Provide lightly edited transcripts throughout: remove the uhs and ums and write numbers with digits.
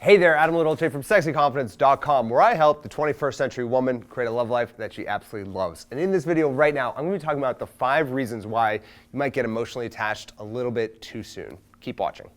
Hey there, Adam LoDolce from sexyconfidence.com, where I help the 21st century woman create a love life that she absolutely loves. And in this video right now, I'm going to be talking about the 5 reasons why you might get emotionally attached a little bit too soon. Keep watching.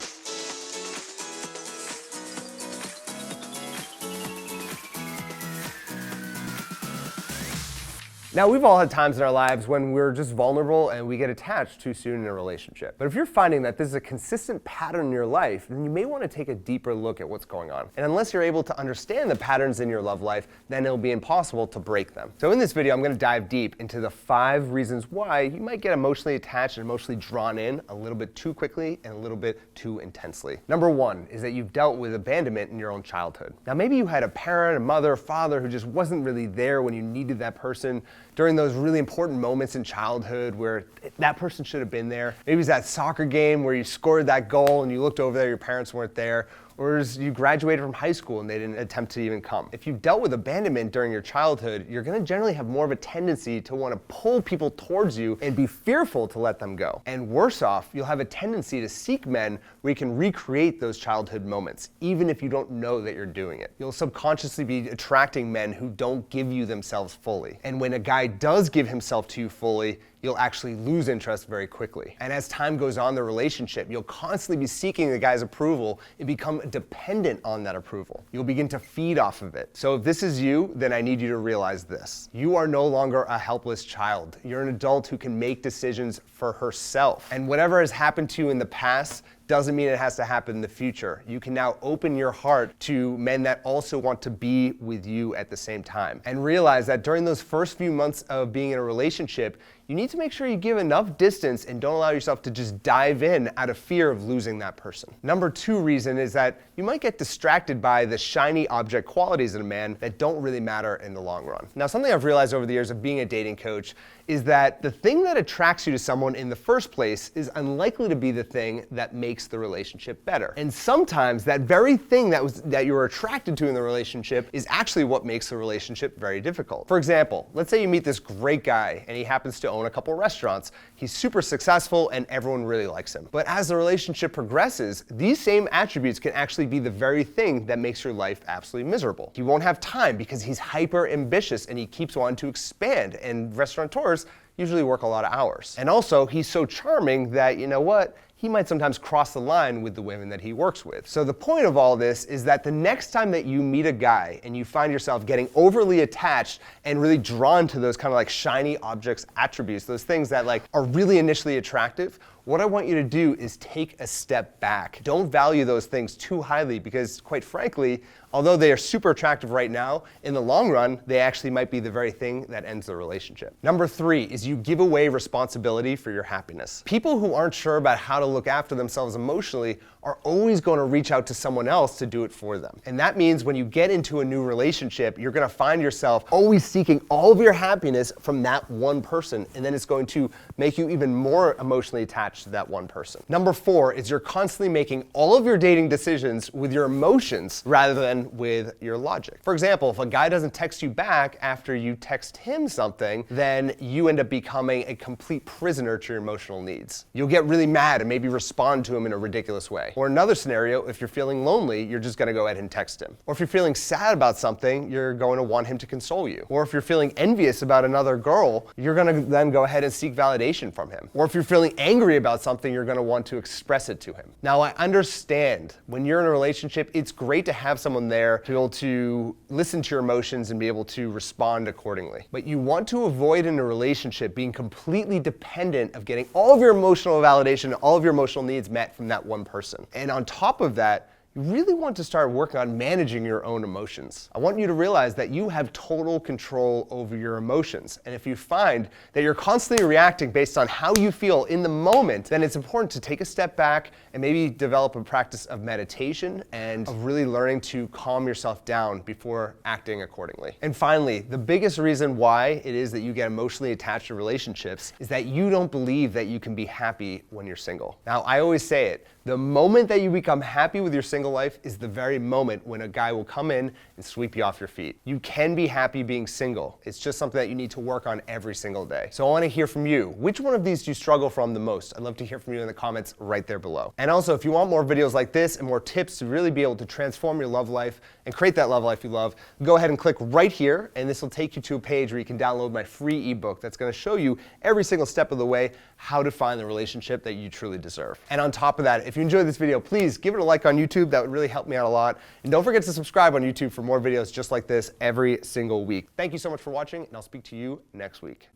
Now, we've all had times in our lives when we're just vulnerable and we get attached too soon in a relationship. But if you're finding that this is a consistent pattern in your life, then you may want to take a deeper look at what's going on. And unless you're able to understand the patterns in your love life, then it'll be impossible to break them. So in this video, I'm going to dive deep into the 5 reasons why you might get emotionally attached and emotionally drawn in a little bit too quickly and a little bit too intensely. Number 1 is that you've dealt with abandonment in your own childhood. Now, maybe you had a parent, a mother, a father who just wasn't really there when you needed that person during those really important moments in childhood where that person should have been there. Maybe it was that soccer game where you scored that goal and you looked over there, your parents weren't there. Or as you graduated from high school and they didn't attempt to even come. If you dealt with abandonment during your childhood, you're going to generally have more of a tendency to want to pull people towards you and be fearful to let them go. And worse off, you'll have a tendency to seek men where you can recreate those childhood moments, even if you don't know that you're doing it. You'll subconsciously be attracting men who don't give you themselves fully. And when a guy does give himself to you fully, you'll actually lose interest very quickly. And as time goes on in the relationship, you'll constantly be seeking the guy's approval and become dependent on that approval. You'll begin to feed off of it. So if this is you, then I need you to realize this. You are no longer a helpless child. You're an adult who can make decisions for herself. And whatever has happened to you in the past doesn't mean it has to happen in the future. You can now open your heart to men that also want to be with you at the same time. And realize that during those first few months of being in a relationship, you need to make sure you give enough distance and don't allow yourself to just dive in out of fear of losing that person. Number 2 reason is that you might get distracted by the shiny object qualities in a man that don't really matter in the long run. Now, something I've realized over the years of being a dating coach is that the thing that attracts you to someone in the first place is unlikely to be the thing that makes the relationship better. And sometimes that very thing that you were attracted to in the relationship is actually what makes the relationship very difficult. For example, let's say you meet this great guy and he happens to own a couple restaurants. He's super successful and everyone really likes him. But as the relationship progresses, these same attributes can actually be the very thing that makes your life absolutely miserable. He won't have time because he's hyper ambitious and he keeps wanting to expand, and restaurateurs usually work a lot of hours. And also, he's so charming that, you know what, he might sometimes cross the line with the women that he works with. So the point of all this is that the next time that you meet a guy and you find yourself getting overly attached and really drawn to those kind of like shiny objects attributes, those things that like are really initially attractive, what I want you to do is take a step back. Don't value those things too highly because, quite frankly, although they are super attractive right now, in the long run, they actually might be the very thing that ends the relationship. Number 3 is you give away responsibility for your happiness. People who aren't sure about how to look after themselves emotionally are always going to reach out to someone else to do it for them. And that means when you get into a new relationship, you're going to find yourself always seeking all of your happiness from that one person, and then it's going to make you even more emotionally attached to that one person. Number 4 is you're constantly making all of your dating decisions with your emotions rather than with your logic. For example, if a guy doesn't text you back after you text him something, then you end up becoming a complete prisoner to your emotional needs. You'll get really mad and maybe respond to him in a ridiculous way. Or another scenario, if you're feeling lonely, you're just going to go ahead and text him. Or if you're feeling sad about something, you're going to want him to console you. Or if you're feeling envious about another girl, you're going to then go ahead and seek validation from him. Or if you're feeling angry about something, you're going to want to express it to him. Now, I understand when you're in a relationship, it's great to have someone there to be able to listen to your emotions and be able to respond accordingly. But you want to avoid in a relationship being completely dependent of getting all of your emotional validation, all of your emotional needs met from that one person. And on top of that, you really want to start working on managing your own emotions. I want you to realize that you have total control over your emotions. And if you find that you're constantly reacting based on how you feel in the moment, then it's important to take a step back and maybe develop a practice of meditation and of really learning to calm yourself down before acting accordingly. And finally, the biggest reason why it is that you get emotionally attached to relationships is that you don't believe that you can be happy when you're single. Now, I always say it, The moment that you become happy with your single life is the very moment when a guy will come in and sweep you off your feet. You can be happy being single. It's just something that you need to work on every single day. So I want to hear from you. Which one of these do you struggle from the most? I'd love to hear from you in the comments right there below. And also, if you want more videos like this and more tips to really be able to transform your love life and create that love life you love, go ahead and click right here, and this will take you to a page where you can download my free ebook that's going to show you every single step of the way how to find the relationship that you truly deserve. And on top of that, if you enjoyed this video, please give it a like on YouTube. That would really help me out a lot. And don't forget to subscribe on YouTube for more videos just like this every single week. Thank you so much for watching, and I'll speak to you next week.